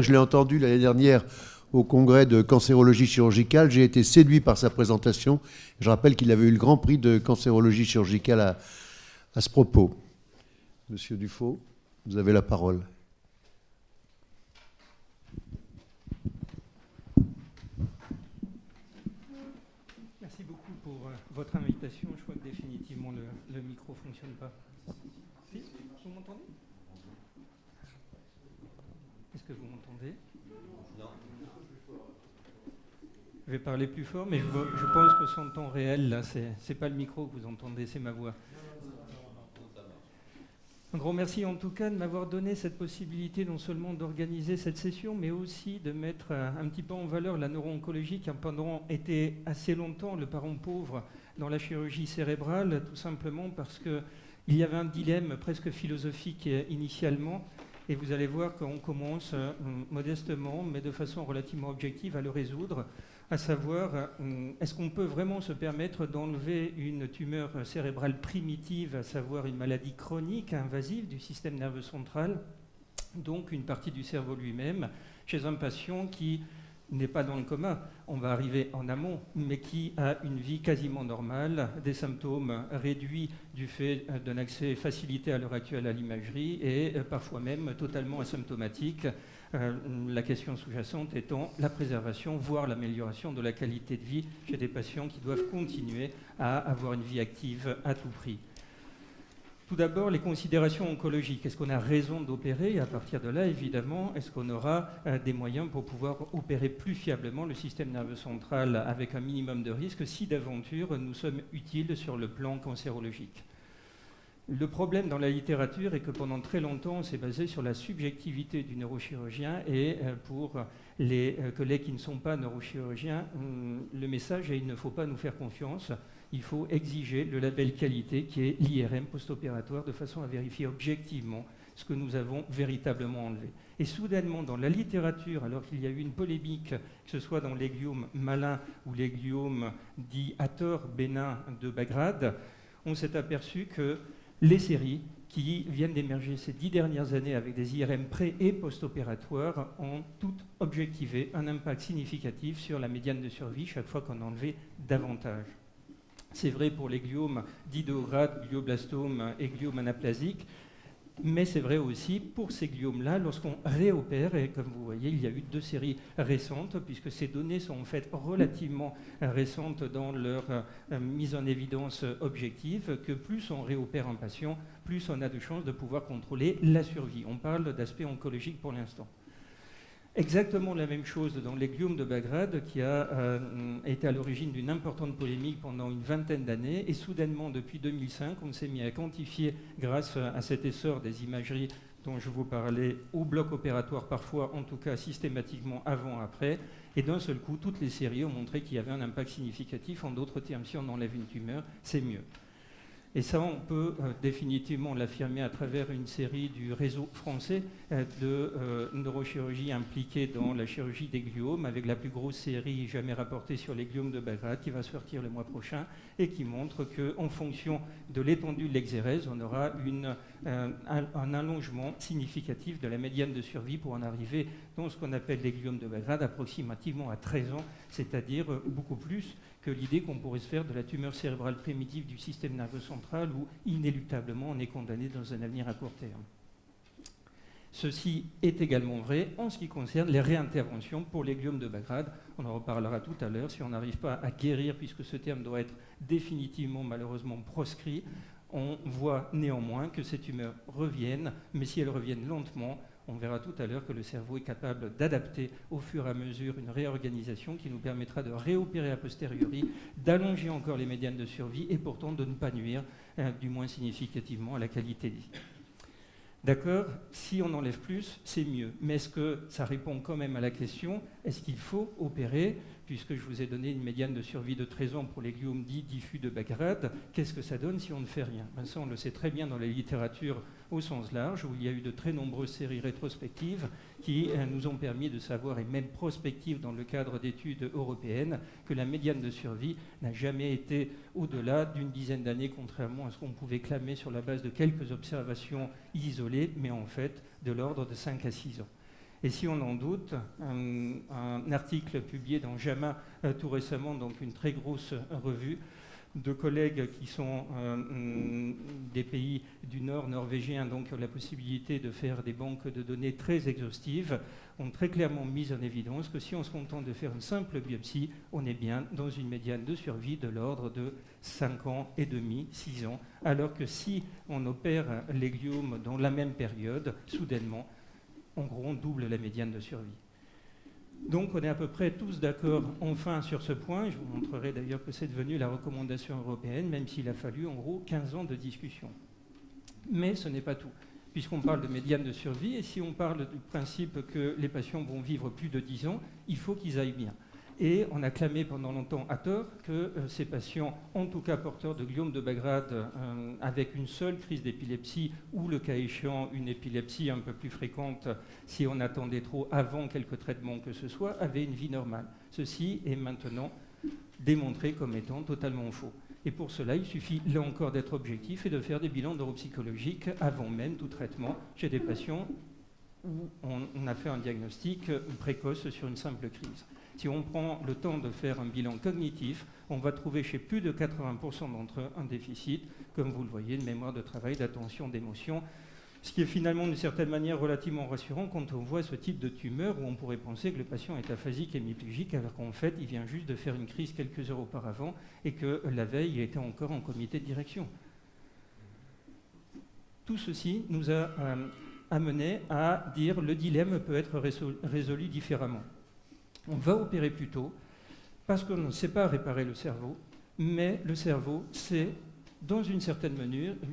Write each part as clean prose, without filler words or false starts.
Je l'ai entendu l'année dernière au congrès de cancérologie chirurgicale. J'ai été séduit par sa présentation. Je rappelle qu'il avait eu le grand prix de cancérologie chirurgicale à ce propos. Monsieur Dufaux, vous avez la parole. Merci beaucoup pour votre invitation. Je crois que définitivement le micro ne fonctionne pas. Si, vous m'entendez? Est-ce que vous m'entendez? Non. Je vais parler plus fort, mais je pense que son temps réel, là, c'est pas le micro que vous entendez, c'est ma voix. Un grand merci en tout cas de m'avoir donné cette possibilité non seulement d'organiser cette session, mais aussi de mettre un petit peu en valeur la neuro-oncologie qui a pendant été assez longtemps le parent pauvre dans la chirurgie cérébrale, tout simplement parce qu'il y avait un dilemme presque philosophique initialement, et vous allez voir qu'on commence modestement, mais de façon relativement objective, à le résoudre, à savoir, est-ce qu'on peut vraiment se permettre d'enlever une tumeur cérébrale primitive, à savoir une maladie chronique invasive du système nerveux central, donc une partie du cerveau lui-même, chez un patient qui n'est pas dans le coma, on va arriver en amont, mais qui a une vie quasiment normale, des symptômes réduits du fait d'un accès facilité à l'heure actuelle à l'imagerie et parfois même totalement asymptomatique. La question sous-jacente étant la préservation, voire l'amélioration de la qualité de vie chez des patients qui doivent continuer à avoir une vie active à tout prix. Tout d'abord, les considérations oncologiques. Est-ce qu'on a raison d'opérer? Et à partir de là, évidemment, est-ce qu'on aura des moyens pour pouvoir opérer plus fiablement le système nerveux central avec un minimum de risque si d'aventure nous sommes utiles sur le plan cancérologique? Le problème dans la littérature est que pendant très longtemps, on s'est basé sur la subjectivité du neurochirurgien et pour les collègues qui ne sont pas neurochirurgiens, le message est il ne faut pas nous faire confiance, il faut exiger le label qualité qui est l'IRM post-opératoire de façon à vérifier objectivement ce que nous avons véritablement enlevé. Et soudainement, dans la littérature, alors qu'il y a eu une polémique, que ce soit dans les gliomes malins ou les gliomes dits à tort bénins de Bagrad, on s'est aperçu que les séries qui viennent d'émerger ces 10 dernières années avec des IRM pré- et post-opératoires ont toutes objectivé un impact significatif sur la médiane de survie chaque fois qu'on enlevait davantage. C'est vrai pour les gliomes dits de haut grade, glioblastomes et gliomes anaplasiques, mais c'est vrai aussi pour ces gliomes-là, lorsqu'on réopère, et comme vous voyez, il y a eu 2 séries récentes, puisque ces données sont en fait relativement récentes dans leur mise en évidence objective, que plus on réopère un patient, plus on a de chances de pouvoir contrôler la survie. On parle d'aspect oncologique pour l'instant. Exactement la même chose dans les gliomes de Bagrad, qui a été à l'origine d'une importante polémique pendant une vingtaine d'années. Et soudainement, depuis 2005, on s'est mis à quantifier, grâce à cet essor des imageries dont je vous parlais, au bloc opératoire parfois, en tout cas systématiquement avant-après. Et d'un seul coup, toutes les séries ont montré qu'il y avait un impact significatif. En d'autres termes, si on enlève une tumeur, c'est mieux. Et ça, on peut définitivement l'affirmer à travers une série du réseau français de neurochirurgie impliquée dans la chirurgie des gliomes, avec la plus grosse série jamais rapportée sur les gliomes de Bagrad, qui va sortir le mois prochain, et qui montre qu'en fonction de l'étendue de l'exérèse, on aura un allongement significatif de la médiane de survie pour en arriver dans ce qu'on appelle les gliomes de Bagrad, approximativement à 13 ans, c'est-à-dire beaucoup plus que l'idée qu'on pourrait se faire de la tumeur cérébrale primitive du système nerveux central où inéluctablement on est condamné dans un avenir à court terme. Ceci est également vrai en ce qui concerne les réinterventions pour les gliomes de Bagrad. On en reparlera tout à l'heure. Si on n'arrive pas à guérir, puisque ce terme doit être définitivement malheureusement proscrit, on voit néanmoins que ces tumeurs reviennent, mais si elles reviennent lentement, on verra tout à l'heure que le cerveau est capable d'adapter au fur et à mesure une réorganisation qui nous permettra de réopérer a posteriori, d'allonger encore les médianes de survie et pourtant de ne pas nuire, du moins significativement, à la qualité de vie. D'accord? Si on enlève plus, c'est mieux. Mais est-ce que ça répond quand même à la question, est-ce qu'il faut opérer? Puisque je vous ai donné une médiane de survie de 13 ans pour les gliomes dits diffus de Bagrad, qu'est-ce que ça donne si on ne fait rien? Ben ça, on le sait très bien dans la littérature au sens large, où il y a eu de très nombreuses séries rétrospectives qui nous ont permis de savoir, et même prospectives dans le cadre d'études européennes, que la médiane de survie n'a jamais été au-delà d'une dizaine d'années, contrairement à ce qu'on pouvait clamer sur la base de quelques observations isolées, mais en fait de l'ordre de 5 à 6 ans. Et si on en doute, un article publié dans JAMA tout récemment, donc une très grosse revue, de collègues qui sont des pays du Nord norvégiens, donc la possibilité de faire des banques de données très exhaustives, ont très clairement mis en évidence que si on se contente de faire une simple biopsie, on est bien dans une médiane de survie de l'ordre de 5 ans et demi, 6 ans, alors que si on opère les gliomes dans la même période, soudainement, en gros, on double la médiane de survie. Donc on est à peu près tous d'accord enfin sur ce point. Je vous montrerai d'ailleurs que c'est devenu la recommandation européenne, même s'il a fallu en gros 15 ans de discussion. Mais ce n'est pas tout, puisqu'on parle de médiane de survie, et si on parle du principe que les patients vont vivre plus de 10 ans, il faut qu'ils aillent bien. Et on a clamé pendant longtemps à tort que ces patients, en tout cas porteurs de gliome de Bas-grade, avec une seule crise d'épilepsie ou le cas échéant une épilepsie un peu plus fréquente si on attendait trop avant quelques traitements que ce soit, avaient une vie normale. Ceci est maintenant démontré comme étant totalement faux. Et pour cela, il suffit là encore d'être objectif et de faire des bilans neuropsychologiques avant même tout traitement chez des patients où on a fait un diagnostic précoce sur une simple crise. Si on prend le temps de faire un bilan cognitif, on va trouver chez plus de 80% d'entre eux un déficit, comme vous le voyez, de mémoire de travail, d'attention, d'émotion, ce qui est finalement d'une certaine manière relativement rassurant quand on voit ce type de tumeur où on pourrait penser que le patient est aphasique et hémiplégique, alors qu'en fait, il vient juste de faire une crise quelques heures auparavant et que la veille, il était encore en comité de direction. Tout ceci nous a amené à dire le dilemme peut être résolu différemment. On va opérer plus tôt parce qu'on ne sait pas réparer le cerveau, mais le cerveau sait, dans une certaine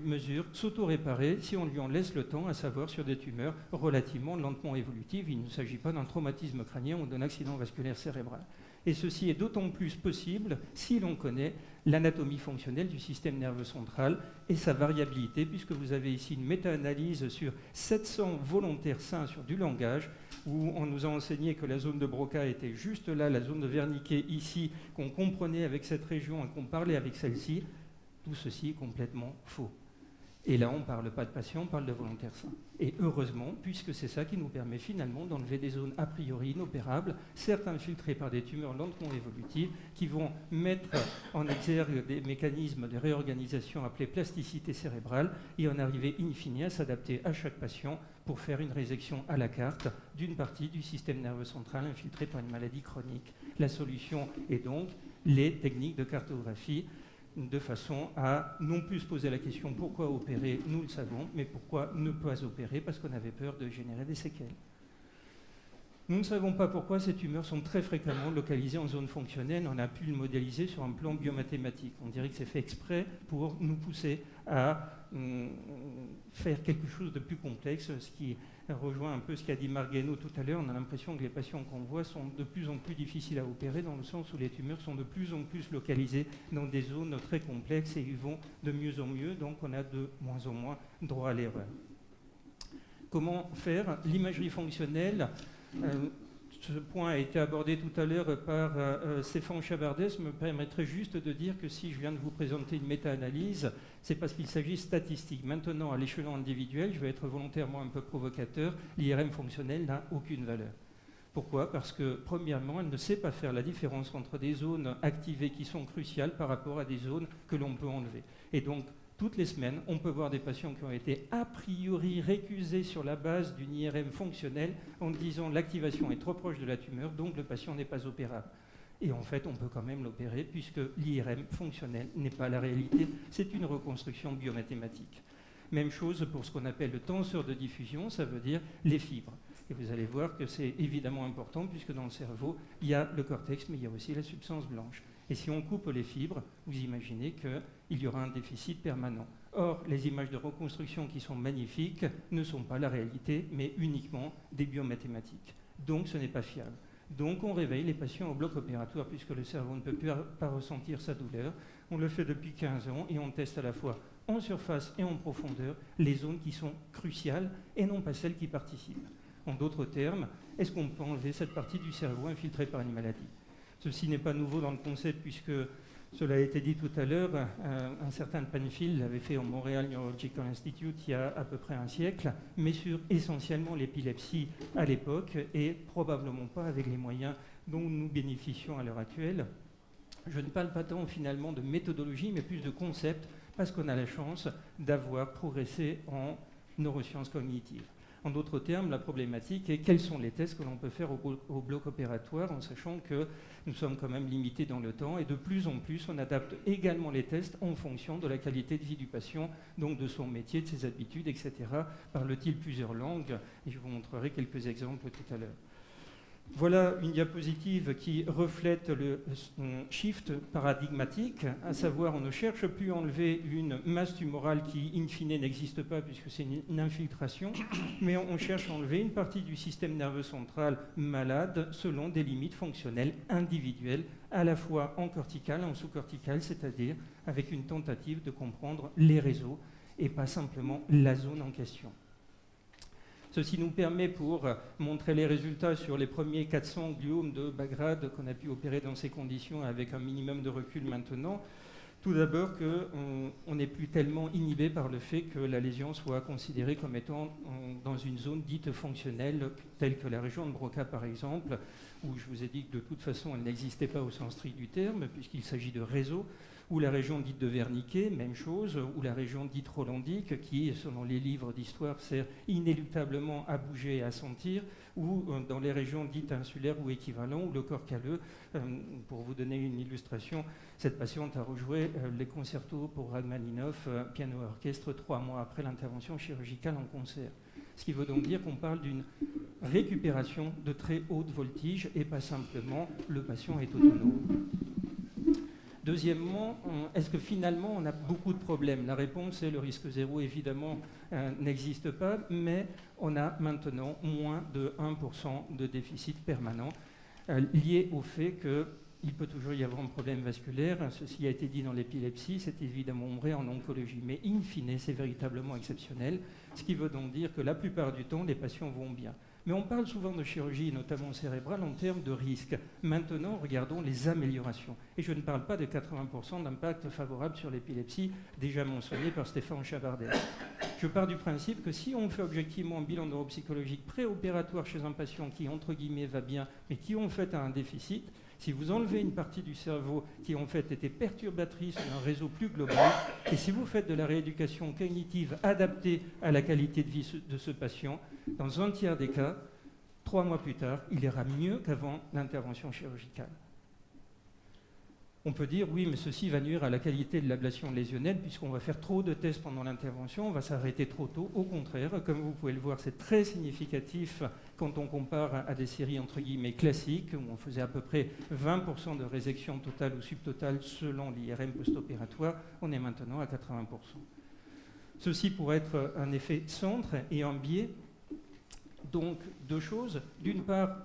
mesure, s'auto-réparer si on lui en laisse le temps, à savoir sur des tumeurs relativement lentement évolutives. Il ne s'agit pas d'un traumatisme crânien ou d'un accident vasculaire cérébral. Et ceci est d'autant plus possible si l'on connaît l'anatomie fonctionnelle du système nerveux central et sa variabilité, puisque vous avez ici une méta-analyse sur 700 volontaires sains sur du langage, où on nous a enseigné que la zone de Broca était juste là, la zone de Wernicke ici, qu'on comprenait avec cette région et qu'on parlait avec celle-ci. Tout ceci est complètement faux. Et là, on ne parle pas de patients, on parle de volontaires sains. Et heureusement, puisque c'est ça qui nous permet finalement d'enlever des zones a priori inopérables, certes infiltrées par des tumeurs lentement évolutives, qui vont mettre en exergue des mécanismes de réorganisation appelés plasticité cérébrale, et en arriver in fine à s'adapter à chaque patient pour faire une résection à la carte d'une partie du système nerveux central infiltré par une maladie chronique. La solution est donc les techniques de cartographie, de façon à non plus se poser la question pourquoi opérer, nous le savons, mais pourquoi ne pas opérer, parce qu'on avait peur de générer des séquelles. Nous ne savons pas pourquoi ces tumeurs sont très fréquemment localisées en zone fonctionnelle. On a pu le modéliser sur un plan biomathématique. On dirait que c'est fait exprès pour nous pousser à faire quelque chose de plus complexe, ce qui rejoint un peu ce qu'a dit Marc Guénaud tout à l'heure. On a l'impression que les patients qu'on voit sont de plus en plus difficiles à opérer, dans le sens où les tumeurs sont de plus en plus localisées dans des zones très complexes et ils vont de mieux en mieux, donc on a de moins en moins droit à l'erreur. Comment faire l'imagerie fonctionnelle? Ce point a été abordé tout à l'heure par Stéphane Chabardès, me permettrait juste de dire que si je viens de vous présenter une méta-analyse, c'est parce qu'il s'agit statistique. Maintenant, à l'échelon individuel, je vais être volontairement un peu provocateur, l'IRM fonctionnelle n'a aucune valeur. Pourquoi? Parce que, premièrement, elle ne sait pas faire la différence entre des zones activées qui sont cruciales par rapport à des zones que l'on peut enlever. Et donc, toutes les semaines, on peut voir des patients qui ont été a priori récusés sur la base d'une IRM fonctionnelle en disant l'activation est trop proche de la tumeur, donc le patient n'est pas opérable. Et en fait, on peut quand même l'opérer puisque l'IRM fonctionnelle n'est pas la réalité, c'est une reconstruction biomathématique. Même chose pour ce qu'on appelle le tenseur de diffusion, ça veut dire les fibres. Et vous allez voir que c'est évidemment important puisque dans le cerveau, il y a le cortex, mais il y a aussi la substance blanche. Et si on coupe les fibres, vous imaginez qu'il y aura un déficit permanent. Or, les images de reconstruction qui sont magnifiques ne sont pas la réalité, mais uniquement des biomathématiques. Donc, ce n'est pas fiable. Donc, on réveille les patients au bloc opératoire puisque le cerveau ne peut plus pas ressentir sa douleur. On le fait depuis 15 ans et on teste à la fois en surface et en profondeur les zones qui sont cruciales et non pas celles qui participent. En d'autres termes, est-ce qu'on peut enlever cette partie du cerveau infiltrée par une maladie? Ceci n'est pas nouveau dans le concept puisque Cela a été dit tout à l'heure, un certain Penfield l'avait fait au Montreal Neurological Institute il y a à peu près un siècle, mais sur essentiellement l'épilepsie à l'époque et probablement pas avec les moyens dont nous bénéficions à l'heure actuelle. Je ne parle pas tant finalement de méthodologie, mais plus de concept, parce qu'on a la chance d'avoir progressé en neurosciences cognitives. En d'autres termes, la problématique est quels sont les tests que l'on peut faire au bloc opératoire, en sachant que nous sommes quand même limités dans le temps, et de plus en plus, on adapte également les tests en fonction de la qualité de vie du patient, donc de son métier, de ses habitudes, etc. Parle-t-il plusieurs langues? Et je vous montrerai quelques exemples tout à l'heure. Voilà une diapositive qui reflète le shift paradigmatique, à savoir on ne cherche plus à enlever une masse tumorale qui in fine n'existe pas puisque c'est une infiltration, mais on cherche à enlever une partie du système nerveux central malade selon des limites fonctionnelles individuelles, à la fois en cortical et en sous-cortical, c'est-à-dire avec une tentative de comprendre les réseaux et pas simplement la zone en question. Ceci nous permet, pour montrer les résultats sur les premiers 400 gliomes de Bagrad qu'on a pu opérer dans ces conditions avec un minimum de recul maintenant, tout d'abord qu'on n'est plus tellement inhibé par le fait que la lésion soit considérée comme étant dans une zone dite fonctionnelle, telle que la région de Broca par exemple, où je vous ai dit que de toute façon elle n'existait pas au sens strict du terme, puisqu'il s'agit de réseaux, ou la région dite de Wernicke, même chose, ou la région dite rolandique, qui, selon les livres d'histoire, sert inéluctablement à bouger et à sentir, ou dans les régions dites insulaires ou équivalents, ou le corps calleux. Pour vous donner une illustration, cette patiente a rejoué les concertos pour Rachmaninoff, piano orchestre, 3 mois après l'intervention chirurgicale en concert. Ce qui veut donc dire qu'on parle d'une récupération de très haute voltige et pas simplement le patient est autonome. Deuxièmement, est-ce que finalement on a beaucoup de problèmes? La réponse est le risque zéro, évidemment, n'existe pas, mais on a maintenant moins de 1% de déficit permanent lié au fait qu'il peut toujours y avoir un problème vasculaire. Ceci a été dit dans l'épilepsie, c'est évidemment vrai en oncologie, mais in fine, c'est véritablement exceptionnel, ce qui veut donc dire que la plupart du temps, les patients vont bien. Mais on parle souvent de chirurgie, notamment cérébrale, en termes de risque. Maintenant, regardons les améliorations. Et je ne parle pas de 80% d'impact favorable sur l'épilepsie, déjà mentionné par Stéphane Chabardet. Je pars du principe que si on fait objectivement un bilan neuropsychologique préopératoire chez un patient qui, entre guillemets, va bien, mais qui, en fait, a un déficit, si vous enlevez une partie du cerveau qui, en fait, était perturbatrice d'un réseau plus global, et si vous faites de la rééducation cognitive adaptée à la qualité de vie de ce patient, dans un tiers des cas, 3 mois plus tard, il ira mieux qu'avant l'intervention chirurgicale. On peut dire, oui, mais ceci va nuire à la qualité de l'ablation lésionnelle puisqu'on va faire trop de tests pendant l'intervention, on va s'arrêter trop tôt. Au contraire, comme vous pouvez le voir, c'est très significatif quand on compare à des séries entre guillemets classiques où on faisait à peu près 20% de résection totale ou subtotale selon l'IRM post-opératoire. On est maintenant à 80%. Ceci pourrait être un effet centre et un biais. Donc, 2 choses. D'une part,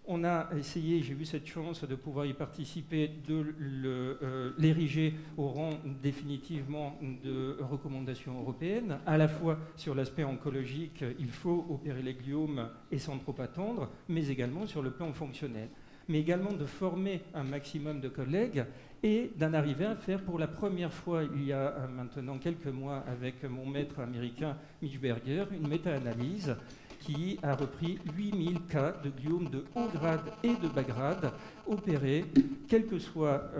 on a essayé, j'ai eu cette chance de pouvoir y participer, de l'ériger au rang définitivement de recommandation européenne, à la fois sur l'aspect oncologique, il faut opérer les gliomes et sans trop attendre, mais également sur le plan fonctionnel. Mais également de former un maximum de collègues et d'en arriver à faire pour la première fois, il y a maintenant quelques mois, avec mon maître américain Mitch Berger, une méta-analyse qui a repris 8000 cas de gliomes de haut grade et de bas grade opérés, quel que soit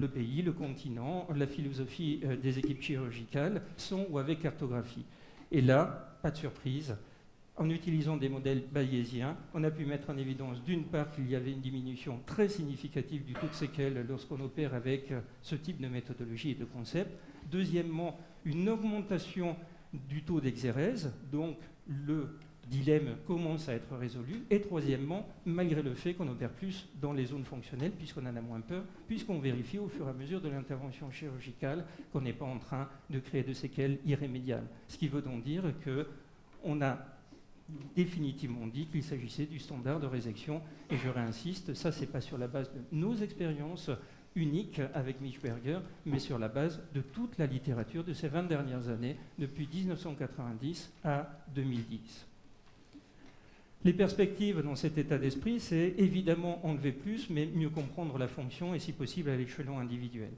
le pays, le continent, la philosophie des équipes chirurgicales, sans ou avec cartographie. Et là, pas de surprise, en utilisant des modèles bayésiens, on a pu mettre en évidence d'une part qu'il y avait une diminution très significative du taux de séquelles lorsqu'on opère avec ce type de méthodologie et de concept. Deuxièmement, une augmentation du taux d'exérèse, donc le dilemme commence à être résolu. Et troisièmement, malgré le fait qu'on opère plus dans les zones fonctionnelles, puisqu'on en a moins peur, puisqu'on vérifie au fur et à mesure de l'intervention chirurgicale qu'on n'est pas en train de créer de séquelles irrémédiables. Ce qui veut donc dire qu'on a définitivement dit qu'il s'agissait du standard de résection. Et je réinsiste, ça c'est pas sur la base de nos expériences uniques avec Mitch Berger, mais sur la base de toute la littérature de ces 20 dernières années, depuis 1990 à 2010. Les perspectives dans cet état d'esprit, c'est évidemment enlever plus, mais mieux comprendre la fonction et si possible à l'échelon individuel.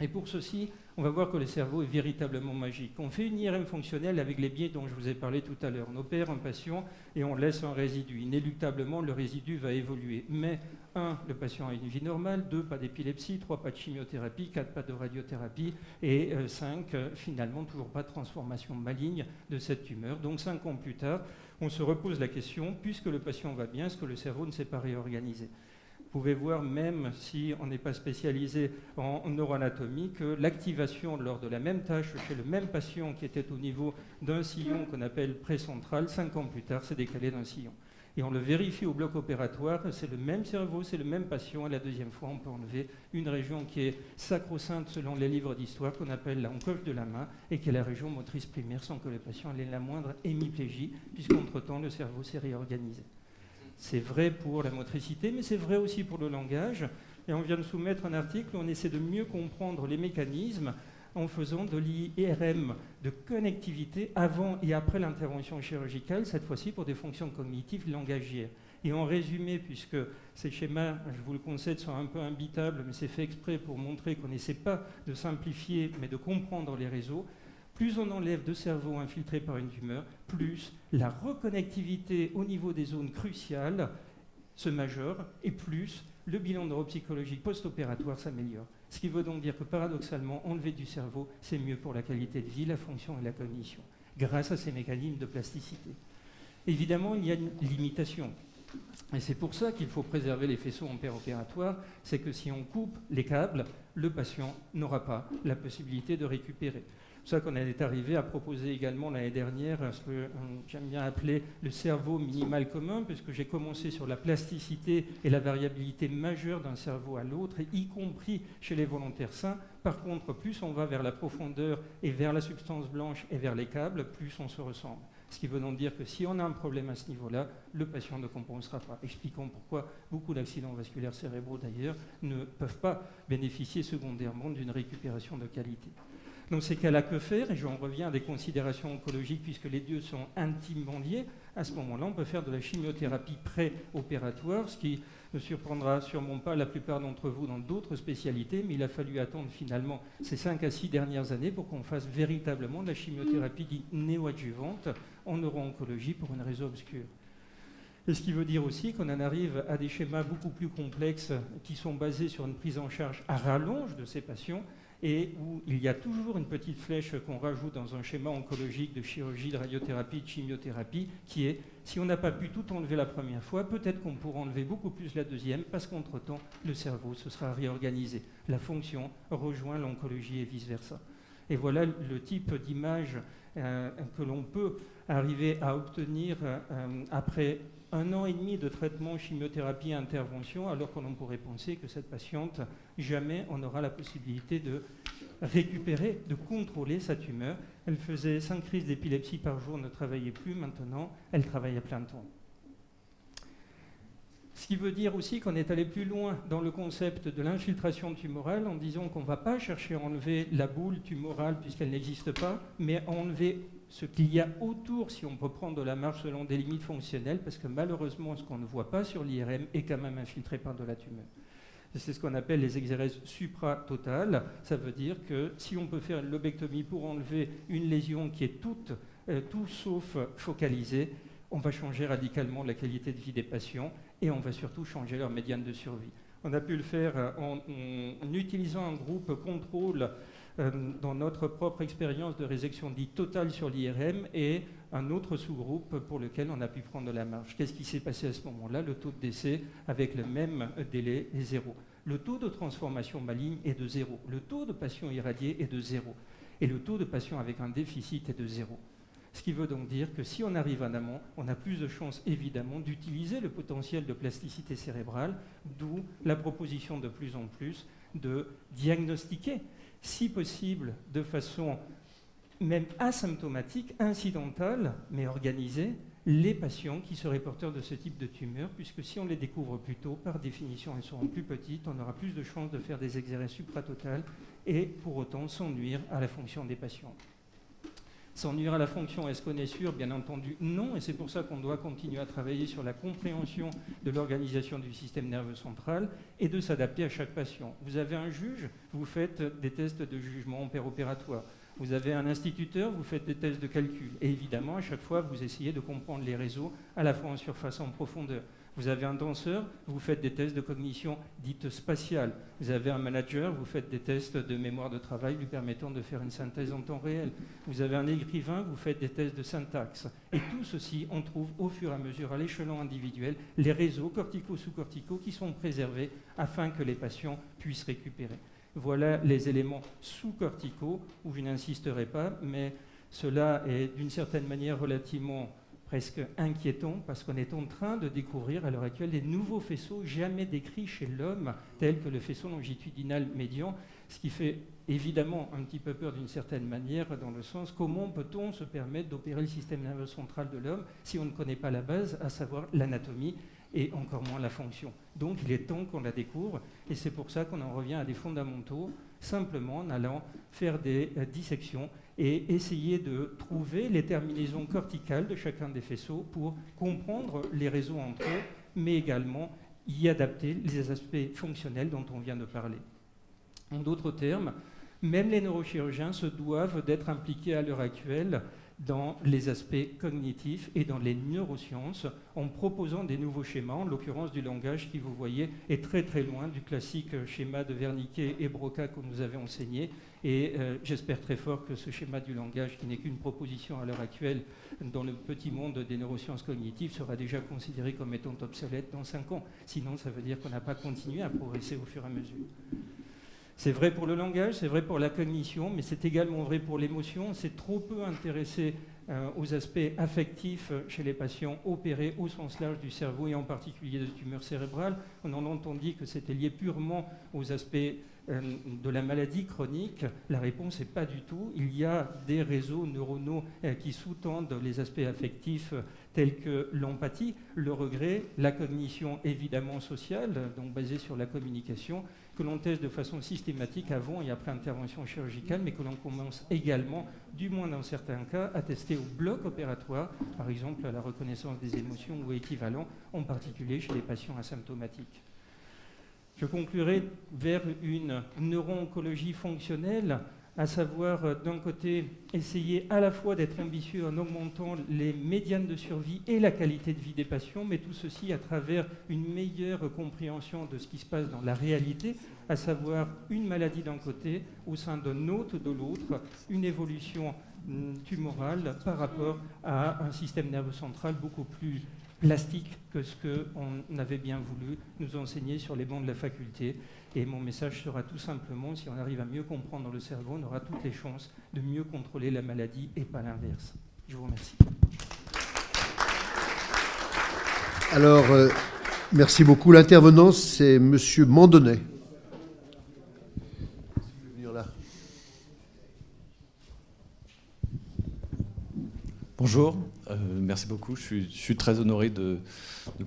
Et pour ceci, on va voir que le cerveau est véritablement magique. On fait une IRM fonctionnelle avec les biais dont je vous ai parlé tout à l'heure. On opère un patient et on laisse un résidu. Inéluctablement, le résidu va évoluer. Mais 1, le patient a une vie normale, 2, pas d'épilepsie, 3, pas de chimiothérapie, 4, pas de radiothérapie, et 5, finalement, toujours pas de transformation maligne de cette tumeur. Donc 5 ans plus tard, on se repose la question, puisque le patient va bien, est-ce que le cerveau ne s'est pas réorganisé ? Vous pouvez voir, même si on n'est pas spécialisé en neuroanatomie, que l'activation lors de la même tâche chez le même patient qui était au niveau d'un sillon qu'on appelle précentral, 5 ans plus tard, s'est décalé d'un sillon. Et on le vérifie au bloc opératoire, c'est le même cerveau, c'est le même patient, et la deuxième fois, on peut enlever une région qui est sacro-sainte selon les livres d'histoire, qu'on appelle la encoche de la main, et qui est la région motrice primaire, sans que le patient ait la moindre hémiplégie, puisqu'entre-temps, le cerveau s'est réorganisé. C'est vrai pour la motricité, mais c'est vrai aussi pour le langage. Et on vient de soumettre un article où on essaie de mieux comprendre les mécanismes en faisant de l'IRM de connectivité avant et après l'intervention chirurgicale, cette fois-ci pour des fonctions cognitives langagières. Et en résumé, puisque ces schémas, je vous le concède, sont un peu imbitables, mais c'est fait exprès pour montrer qu'on n'essaie pas de simplifier, mais de comprendre les réseaux, plus on enlève de cerveau infiltré par une tumeur, plus la reconnectivité au niveau des zones cruciales se majeure et plus le bilan neuropsychologique post-opératoire s'améliore. Ce qui veut donc dire que paradoxalement, enlever du cerveau, c'est mieux pour la qualité de vie, la fonction et la cognition, grâce à ces mécanismes de plasticité. Évidemment, il y a une limitation. Et c'est pour ça qu'il faut préserver les faisceaux en péropératoire, c'est que si on coupe les câbles, le patient n'aura pas la possibilité de récupérer. C'est pour ça qu'on est arrivé à proposer également l'année dernière ce que j'aime bien appeler le cerveau minimal commun, puisque j'ai commencé sur la plasticité et la variabilité majeure d'un cerveau à l'autre, y compris chez les volontaires sains. Par contre, plus on va vers la profondeur et vers la substance blanche et vers les câbles, plus on se ressemble. Ce qui veut donc dire que si on a un problème à ce niveau-là, le patient ne compensera pas. Expliquons pourquoi beaucoup d'accidents vasculaires cérébraux, d'ailleurs, ne peuvent pas bénéficier secondairement d'une récupération de qualité. Dans ces cas-là, que faire? Et j'en reviens à des considérations oncologiques, puisque les deux sont intimement liés. À ce moment-là, on peut faire de la chimiothérapie pré-opératoire, ce qui ne surprendra sûrement pas la plupart d'entre vous dans d'autres spécialités, mais il a fallu attendre finalement ces 5 à 6 dernières années pour qu'on fasse véritablement de la chimiothérapie dite néoadjuvante en neuro-oncologie pour une raison obscure. Et ce qui veut dire aussi qu'on en arrive à des schémas beaucoup plus complexes qui sont basés sur une prise en charge à rallonge de ces patients, et où il y a toujours une petite flèche qu'on rajoute dans un schéma oncologique de chirurgie, de radiothérapie, de chimiothérapie, qui est, si on n'a pas pu tout enlever la première fois, peut-être qu'on pourra enlever beaucoup plus la deuxième, parce qu'entre-temps, le cerveau se sera réorganisé. La fonction rejoint l'oncologie et vice-versa. Et voilà le type d'image que l'on peut arriver à obtenir après 1 an et demi de traitement, chimiothérapie et intervention, alors qu'on pourrait penser que cette patiente, jamais on aura la possibilité de récupérer, de contrôler sa tumeur. Elle faisait 5 crises d'épilepsie par jour, ne travaillait plus. Maintenant, elle travaille à plein temps. Ce qui veut dire aussi qu'on est allé plus loin dans le concept de l'infiltration tumorale en disant qu'on ne va pas chercher à enlever la boule tumorale puisqu'elle n'existe pas, mais à enlever ce qu'il y a autour, si on peut prendre de la marge selon des limites fonctionnelles, parce que malheureusement, ce qu'on ne voit pas sur l'IRM est quand même infiltré par de la tumeur. C'est ce qu'on appelle les exérèses supratotales. Ça veut dire que si on peut faire une lobectomie pour enlever une lésion qui est tout sauf focalisée, on va changer radicalement la qualité de vie des patients et on va surtout changer leur médiane de survie. On a pu le faire en utilisant un groupe contrôle dans notre propre expérience de résection dite totale sur l'IRM et un autre sous-groupe pour lequel on a pu prendre de la marge. Qu'est-ce qui s'est passé à ce moment-là? Le taux de décès avec le même délai est 0. Le taux de transformation maligne est de 0. Le taux de patients irradiés est de 0. Et le taux de patients avec un déficit est de 0. Ce qui veut donc dire que si on arrive en amont, on a plus de chances évidemment d'utiliser le potentiel de plasticité cérébrale, d'où la proposition de plus en plus de diagnostiquer, si possible de façon même asymptomatique, incidentale, mais organisée, les patients qui seraient porteurs de ce type de tumeur, puisque si on les découvre plus tôt, par définition, elles seront plus petites, on aura plus de chances de faire des exérèses supratotales et pour autant sans nuire à la fonction des patients. S'ennuiera la fonction, est-ce qu'on est sûr? Bien entendu, non. Et c'est pour ça qu'on doit continuer à travailler sur la compréhension de l'organisation du système nerveux central et de s'adapter à chaque patient. Vous avez un juge, vous faites des tests de jugement opératoire. Vous avez un instituteur, vous faites des tests de calcul. Et évidemment, à chaque fois, vous essayez de comprendre les réseaux à la fois en surface et en profondeur. Vous avez un danseur, vous faites des tests de cognition dite spatiale. Vous avez un manager, vous faites des tests de mémoire de travail lui permettant de faire une synthèse en temps réel. Vous avez un écrivain, vous faites des tests de syntaxe. Et tout ceci, on trouve au fur et à mesure, à l'échelon individuel, les réseaux corticaux, sous-corticaux qui sont préservés afin que les patients puissent récupérer. Voilà les éléments sous-corticaux où je n'insisterai pas, mais cela est d'une certaine manière relativement presque inquiétant parce qu'on est en train de découvrir à l'heure actuelle des nouveaux faisceaux jamais décrits chez l'homme, tels que le faisceau longitudinal médian, ce qui fait évidemment un petit peu peur d'une certaine manière dans le sens comment peut-on se permettre d'opérer le système nerveux central de l'homme si on ne connaît pas la base, à savoir l'anatomie et encore moins la fonction. Donc il est temps qu'on la découvre et c'est pour ça qu'on en revient à des fondamentaux, simplement en allant faire des dissections et essayer de trouver les terminaisons corticales de chacun des faisceaux pour comprendre les réseaux entre eux, mais également y adapter les aspects fonctionnels dont on vient de parler. En d'autres termes, même les neurochirurgiens se doivent d'être impliqués à l'heure actuelle dans les aspects cognitifs et dans les neurosciences en proposant des nouveaux schémas, en l'occurrence du langage qui, vous voyez, est très très loin du classique schéma de Wernicke et Broca que nous avons enseigné. Et j'espère très fort que ce schéma du langage, qui n'est qu'une proposition à l'heure actuelle dans le petit monde des neurosciences cognitives, sera déjà considéré comme étant obsolète dans 5 ans. Sinon, ça veut dire qu'on n'a pas continué à progresser au fur et à mesure. C'est vrai pour le langage, c'est vrai pour la cognition, mais c'est également vrai pour l'émotion. On s'est trop peu intéressé aux aspects affectifs chez les patients opérés au sens large du cerveau et en particulier de tumeurs cérébrales. On en entend dit que c'était lié purement aux aspects de la maladie chronique. La réponse n'est pas du tout. Il y a des réseaux neuronaux qui sous-tendent les aspects affectifs tels que l'empathie, le regret, la cognition évidemment sociale, donc basée sur la communication, que l'on teste de façon systématique avant et après intervention chirurgicale, mais que l'on commence également, du moins dans certains cas, à tester au bloc opératoire, par exemple à la reconnaissance des émotions ou équivalent, en particulier chez les patients asymptomatiques. Je conclurai vers une neuro-oncologie fonctionnelle, à savoir d'un côté essayer à la fois d'être ambitieux en augmentant les médianes de survie et la qualité de vie des patients, mais tout ceci à travers une meilleure compréhension de ce qui se passe dans la réalité, à savoir une maladie d'un côté au sein d'un autre de l'autre, une évolution tumorale par rapport à un système nerveux central beaucoup plus plastique que ce qu'on avait bien voulu nous enseigner sur les bancs de la faculté. Et mon message sera tout simplement, si on arrive à mieux comprendre le cerveau, on aura toutes les chances de mieux contrôler la maladie et pas l'inverse. Je vous remercie. Alors, merci beaucoup. L'intervenant, c'est M. Mandonnet. Bonjour, merci beaucoup. Je suis très honoré de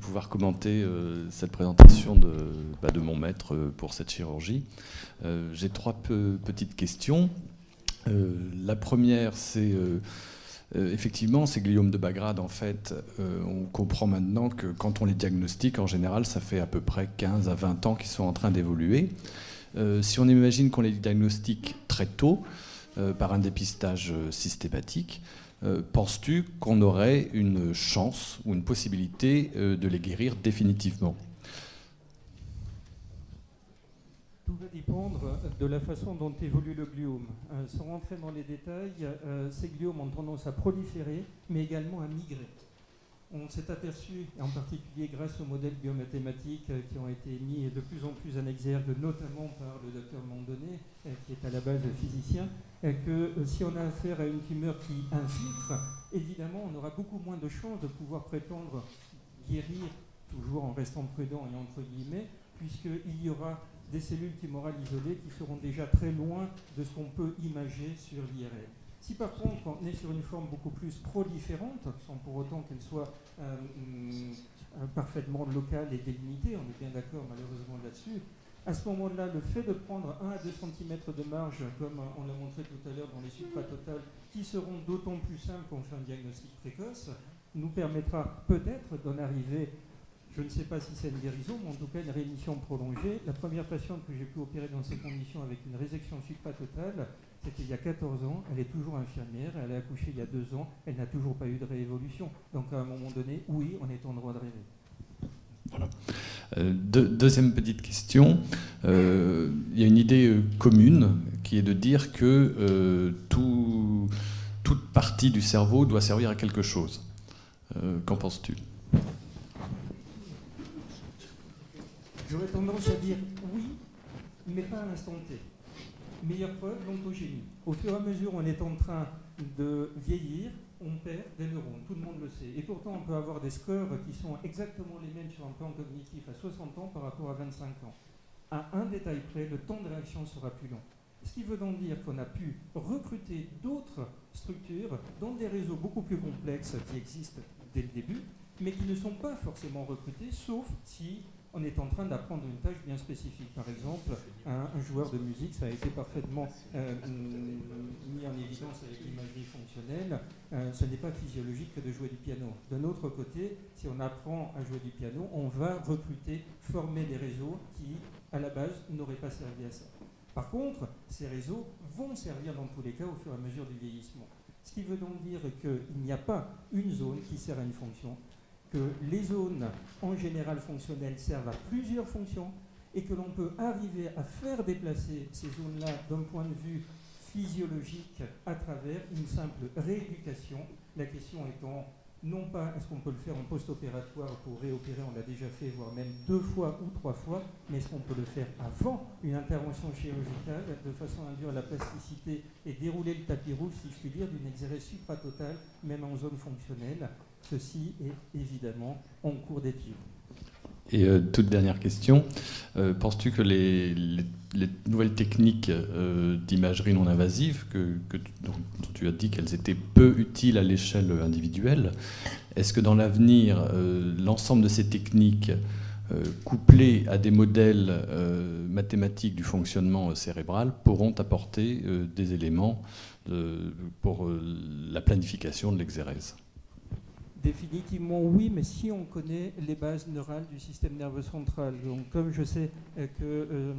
pouvoir commenter cette présentation de mon maître pour cette chirurgie. J'ai 3 petites questions. La première, c'est effectivement, ces gliomes de Bagrade, en fait, on comprend maintenant que quand on les diagnostique, en général, ça fait à peu près 15 à 20 ans qu'ils sont en train d'évoluer. Si on imagine qu'on les diagnostique très tôt, par un dépistage systématique, penses-tu qu'on aurait une chance ou une possibilité de les guérir définitivement ? Tout va dépendre de la façon dont évolue le gliome. Sans rentrer dans les détails, ces gliomes ont tendance à proliférer, mais également à migrer. On s'est aperçu, en particulier grâce aux modèles biomathématiques qui ont été mis de plus en plus en exergue, notamment par le docteur Mandonnet, qui est à la base physicien, que si on a affaire à une tumeur qui infiltre, évidemment, on aura beaucoup moins de chances de pouvoir prétendre guérir, toujours en restant prudent et entre guillemets, puisqu'il y aura des cellules tumorales isolées qui seront déjà très loin de ce qu'on peut imager sur l'IRM. Si par contre on est sur une forme beaucoup plus proliférante, sans pour autant qu'elle soit parfaitement locale et délimitée, on est bien d'accord malheureusement là-dessus, À ce moment-là, le fait de prendre 1 à 2 cm de marge, comme on l'a montré tout à l'heure dans les supratotales, qui seront d'autant plus simples qu'on fait un diagnostic précoce, nous permettra peut-être d'en arriver, je ne sais pas si c'est une guérison, mais en tout cas une rémission prolongée. La première patiente que j'ai pu opérer dans ces conditions avec une résection supratotale, c'était il y a 14 ans, elle est toujours infirmière, elle a accouché il y a 2 ans, elle n'a toujours pas eu de réévolution. Donc à un moment donné, oui, on est en droit de rêver. Voilà. Deuxième petite question. Il y a une idée commune qui est de dire que toute partie du cerveau doit servir à quelque chose. Qu'en penses-tu ? J'aurais tendance à dire oui, mais pas à l'instant T. Meilleure preuve, l'ontogénie. Au fur et à mesure où on est en train de vieillir, on perd des neurones, tout le monde le sait. Et pourtant, on peut avoir des scores qui sont exactement les mêmes sur un plan cognitif à 60 ans par rapport à 25 ans. À un détail près, le temps de réaction sera plus long. Ce qui veut donc dire qu'on a pu recruter d'autres structures dans des réseaux beaucoup plus complexes qui existent dès le début, mais qui ne sont pas forcément recrutés, sauf si on est en train d'apprendre une tâche bien spécifique. Par exemple, un joueur de musique, ça a été parfaitement mis en évidence avec l'imagerie fonctionnelle, ce n'est pas physiologique que de jouer du piano. D'un autre côté, si on apprend à jouer du piano, on va recruter, former des réseaux qui, à la base, n'auraient pas servi à ça. Par contre, ces réseaux vont servir dans tous les cas au fur et à mesure du vieillissement. Ce qui veut donc dire qu'il n'y a pas une zone qui sert à une fonction, que les zones en général fonctionnelles servent à plusieurs fonctions et que l'on peut arriver à faire déplacer ces zones-là d'un point de vue physiologique à travers une simple rééducation. La question étant non pas est-ce qu'on peut le faire en post-opératoire pour réopérer, on l'a déjà fait, voire même 2 fois ou 3 fois, mais est-ce qu'on peut le faire avant une intervention chirurgicale de façon à induire la plasticité et dérouler le tapis rouge, si je puis dire, d'une exérèse supratotale, même en zone fonctionnelle. Ceci est évidemment en cours d'étude. Et toute dernière question, penses-tu que les nouvelles techniques d'imagerie non invasive, dont tu as dit qu'elles étaient peu utiles à l'échelle individuelle, est-ce que dans l'avenir, l'ensemble de ces techniques, couplées à des modèles mathématiques du fonctionnement cérébral, pourront apporter des éléments pour la planification de l'exérèse ? Définitivement oui, mais si on connaît les bases neurales du système nerveux central. Donc comme je sais que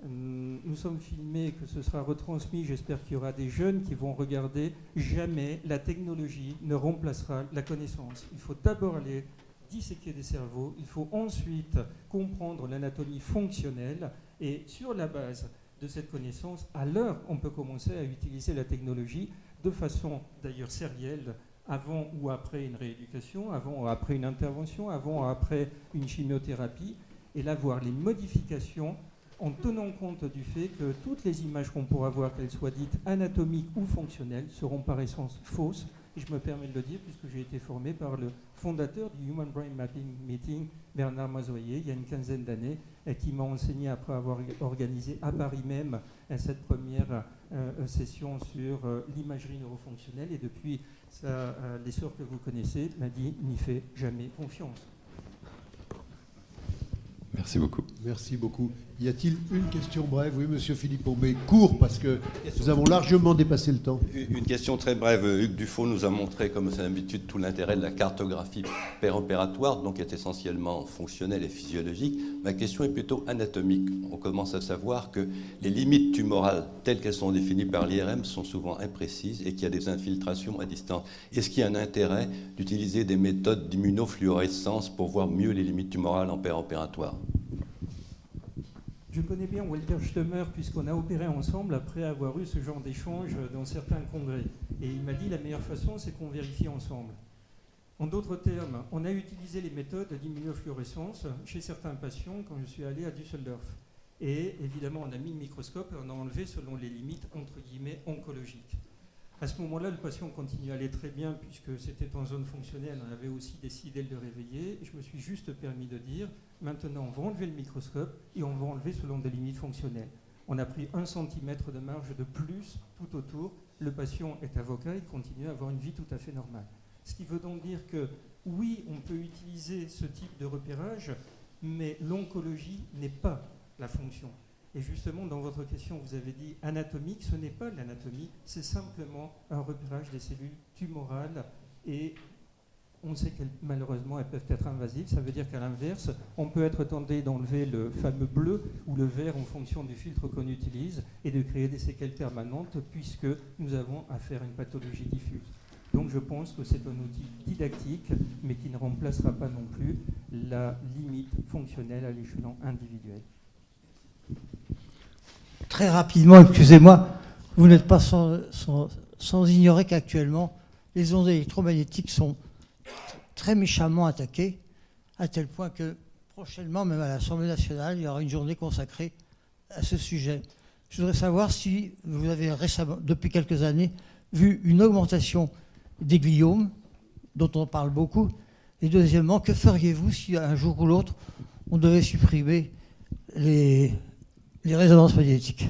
nous sommes filmés, que ce sera retransmis, j'espère qu'il y aura des jeunes qui vont regarder, jamais la technologie ne remplacera la connaissance. Il faut d'abord aller disséquer des cerveaux, il faut ensuite comprendre l'anatomie fonctionnelle et sur la base de cette connaissance, alors on peut commencer à utiliser la technologie de façon d'ailleurs sérielle, avant ou après une rééducation, avant ou après une intervention, avant ou après une chimiothérapie, et là voir les modifications en tenant compte du fait que toutes les images qu'on pourra voir, qu'elles soient dites anatomiques ou fonctionnelles, seront par essence fausses. Et je me permets de le dire puisque j'ai été formé par le fondateur du Human Brain Mapping Meeting, Bernard Mazoyer, il y a une quinzaine d'années, qui m'a enseigné, après avoir organisé à Paris même cette première session sur l'imagerie neurofonctionnelle. Et depuis l'essor que vous connaissez, m'a dit « n'y fais jamais confiance ». Merci beaucoup. Merci beaucoup. Y a-t-il une question brève? Oui, monsieur Philippon, mais court, parce que nous avons largement dépassé le temps. Une question très brève. Hugues Dufaux nous a montré, comme c'est d'habitude, tout l'intérêt de la cartographie péropératoire, donc est essentiellement fonctionnelle et physiologique. Ma question est plutôt anatomique. On commence à savoir que les limites tumorales, telles qu'elles sont définies par l'IRM, sont souvent imprécises et qu'il y a des infiltrations à distance. Est-ce qu'il y a un intérêt d'utiliser des méthodes d'immunofluorescence pour voir mieux les limites tumorales en péropératoire? Je connais bien Walter Stemmer puisqu'on a opéré ensemble après avoir eu ce genre d'échange dans certains congrès. Et il m'a dit la meilleure façon, c'est qu'on vérifie ensemble. En d'autres termes, on a utilisé les méthodes d'immunofluorescence chez certains patients quand je suis allé à Düsseldorf. Et évidemment, on a mis le microscope et on a enlevé selon les limites, entre guillemets, oncologiques. À ce moment-là, le patient continue à aller très bien puisque c'était en zone fonctionnelle. On avait aussi décidé de le réveiller. Et je me suis juste permis de dire, maintenant, on va enlever le microscope et on va enlever selon des limites fonctionnelles. On a pris 1 centimètre de marge de plus tout autour. Le patient est avocat, il continue à avoir une vie tout à fait normale. Ce qui veut donc dire que, oui, on peut utiliser ce type de repérage, mais l'oncologie n'est pas la fonction. Et justement, dans votre question, vous avez dit anatomique, ce n'est pas de l'anatomie, c'est simplement un repérage des cellules tumorales et on sait que malheureusement elles peuvent être invasives. Ça veut dire qu'à l'inverse, on peut être tenté d'enlever le fameux bleu ou le vert en fonction du filtre qu'on utilise et de créer des séquelles permanentes puisque nous avons affaire à une pathologie diffuse. Donc je pense que c'est un outil didactique mais qui ne remplacera pas non plus la limite fonctionnelle à l'échelon individuel. Très rapidement, excusez-moi, vous n'êtes pas sans ignorer qu'actuellement, les ondes électromagnétiques sont très méchamment attaquées, à tel point que prochainement, même à l'Assemblée nationale, il y aura une journée consacrée à ce sujet. Je voudrais savoir si vous avez récemment, depuis quelques années, vu une augmentation des gliomes, dont on parle beaucoup, et deuxièmement, que feriez-vous si un jour ou l'autre, on devait supprimer les résonances magnétiques?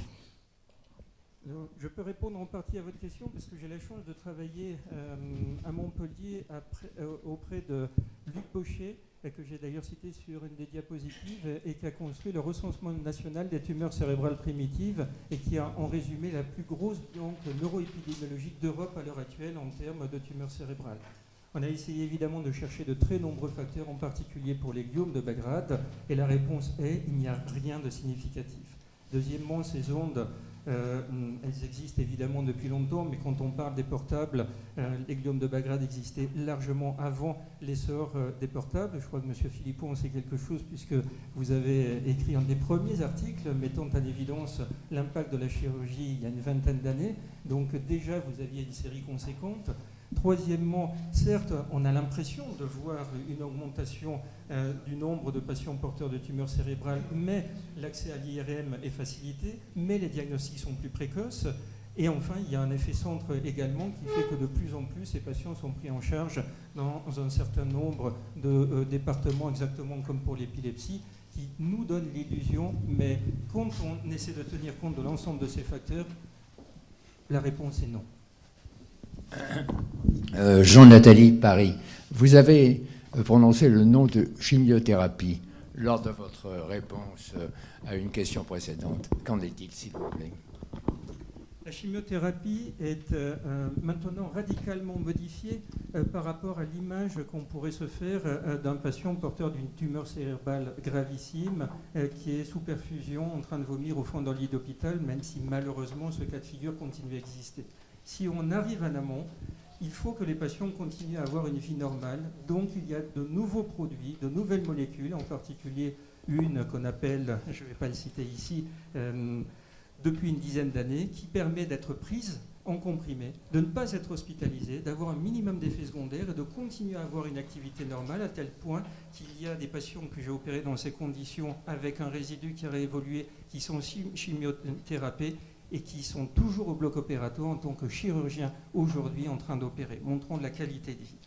Je peux répondre en partie à votre question parce que j'ai la chance de travailler à Montpellier auprès de Luc Pochet, que j'ai d'ailleurs cité sur une des diapositives, et qui a construit le recensement national des tumeurs cérébrales primitives et qui a en résumé la plus grosse banque neuroépidémiologique d'Europe à l'heure actuelle en termes de tumeurs cérébrales. On a essayé évidemment de chercher de très nombreux facteurs, en particulier pour les gliomes de Bagrad, et la réponse est il n'y a rien de significatif. Deuxièmement, ces ondes, elles existent évidemment depuis longtemps, mais quand on parle des portables, les gliomes de Bagrad existaient largement avant l'essor des portables. Je crois que M. Philippot en sait quelque chose, puisque vous avez écrit un des premiers articles mettant en évidence l'impact de la chirurgie il y a une vingtaine d'années. Donc déjà, vous aviez une série conséquente. Troisièmement, certes, on a l'impression de voir une augmentation du nombre de patients porteurs de tumeurs cérébrales, mais l'accès à l'IRM est facilité, mais les diagnostics sont plus précoces. Et enfin, il y a un effet centre également qui fait que de plus en plus, ces patients sont pris en charge dans un certain nombre de départements, exactement comme pour l'épilepsie, qui nous donne l'illusion, mais quand on essaie de tenir compte de l'ensemble de ces facteurs, la réponse est non. Jean-Nathalie, Paris. Vous avez prononcé le nom de chimiothérapie lors de votre réponse à une question précédente. Qu'en est-il, s'il vous plaît? La chimiothérapie est maintenant radicalement modifiée par rapport à l'image qu'on pourrait se faire d'un patient porteur d'une tumeur cérébrale gravissime qui est sous perfusion en train de vomir au fond d'un lit d'hôpital, même si malheureusement ce cas de figure continue à exister. Si on arrive en amont, il faut que les patients continuent à avoir une vie normale. Donc il y a de nouveaux produits, de nouvelles molécules, en particulier une qu'on appelle, je ne vais pas le citer ici, depuis une dizaine d'années, qui permet d'être prise en comprimé, de ne pas être hospitalisé, d'avoir un minimum d'effets secondaires et de continuer à avoir une activité normale, à tel point qu'il y a des patients que j'ai opérés dans ces conditions avec un résidu qui a réévolué, qui sont chimiothérapiés et qui sont toujours au bloc opératoire en tant que chirurgien aujourd'hui en train d'opérer, montrant de la qualité de vie.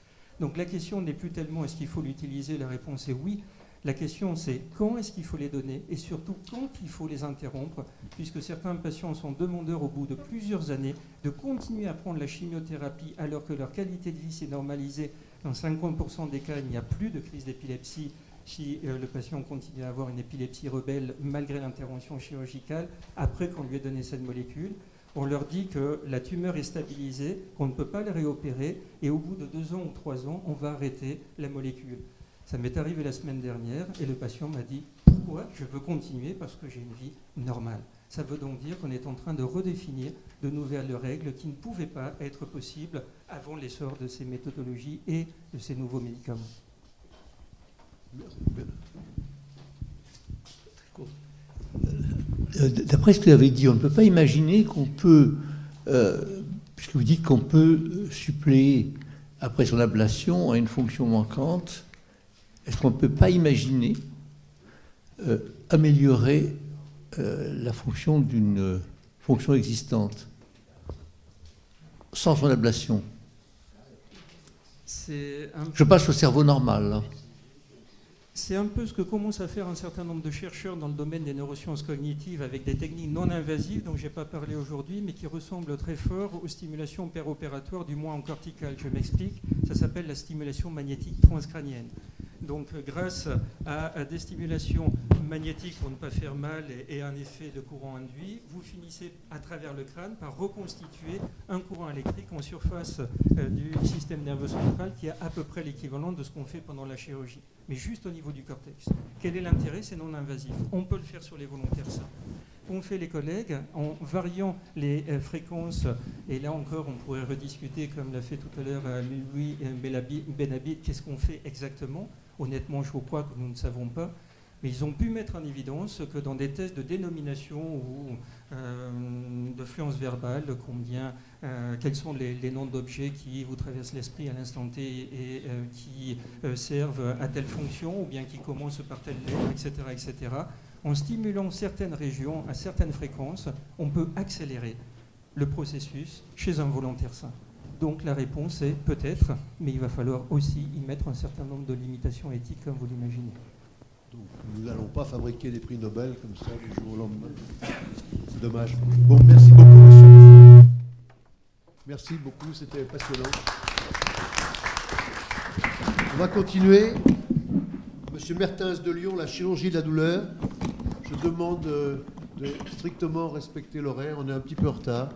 Donc la question n'est plus tellement est-ce qu'il faut l'utiliser, la réponse est oui. La question c'est quand est-ce qu'il faut les donner et surtout quand il faut les interrompre, puisque certains patients sont demandeurs au bout de plusieurs années de continuer à prendre la chimiothérapie alors que leur qualité de vie s'est normalisée. Dans 50% des cas, il n'y a plus de crise d'épilepsie si le patient continue à avoir une épilepsie rebelle malgré l'intervention chirurgicale, après qu'on lui ait donné cette molécule. On leur dit que la tumeur est stabilisée, qu'on ne peut pas la réopérer, et au bout de 2 ans ou 3 ans, on va arrêter la molécule. Ça m'est arrivé la semaine dernière, et le patient m'a dit « Pourquoi je veux continuer parce que j'ai une vie normale ?» Ça veut donc dire qu'on est en train de redéfinir de nouvelles règles qui ne pouvaient pas être possibles avant l'essor de ces méthodologies et de ces nouveaux médicaments. D'après ce que vous avez dit, on ne peut pas imaginer qu'on peut, puisque vous dites qu'on peut suppléer après son ablation à une fonction manquante, est-ce qu'on ne peut pas imaginer améliorer la fonction d'une fonction existante sans son ablation? Je passe au cerveau normal. Hein. C'est un peu ce que commencent à faire un certain nombre de chercheurs dans le domaine des neurosciences cognitives avec des techniques non invasives dont je n'ai pas parlé aujourd'hui, mais qui ressemblent très fort aux stimulations péropératoires, du moins en cortical. Je m'explique, ça s'appelle la stimulation magnétique transcrânienne. Donc grâce à des stimulations magnétiques pour ne pas faire mal et un effet de courant induit, vous finissez à travers le crâne par reconstituer un courant électrique en surface du système nerveux central qui est à peu près l'équivalent de ce qu'on fait pendant la chirurgie, mais juste au niveau du cortex. Quel est l'intérêt? C'est non invasif. On peut le faire sur les volontaires sains. Qu'ont fait les collègues en variant les fréquences, et là encore on pourrait rediscuter comme l'a fait tout à l'heure Louis Benhabib, qu'est-ce qu'on fait exactement? Honnêtement, je crois que nous ne savons pas, mais ils ont pu mettre en évidence que dans des tests de dénomination ou de fluence verbale, quels sont les noms d'objets qui vous traversent l'esprit à l'instant T et qui servent à telle fonction ou bien qui commencent par telle lettre, etc. En stimulant certaines régions à certaines fréquences, on peut accélérer le processus chez un volontaire sain. Donc la réponse est peut-être, mais il va falloir aussi y mettre un certain nombre de limitations éthiques, comme vous l'imaginez. Donc nous n'allons pas fabriquer des prix Nobel comme ça du jour au lendemain. C'est dommage. Bon, merci beaucoup, monsieur. Merci beaucoup, c'était passionnant. On va continuer. Monsieur Mertens de Lyon, la chirurgie de la douleur. Je demande de strictement respecter l'horaire. On est un petit peu en retard.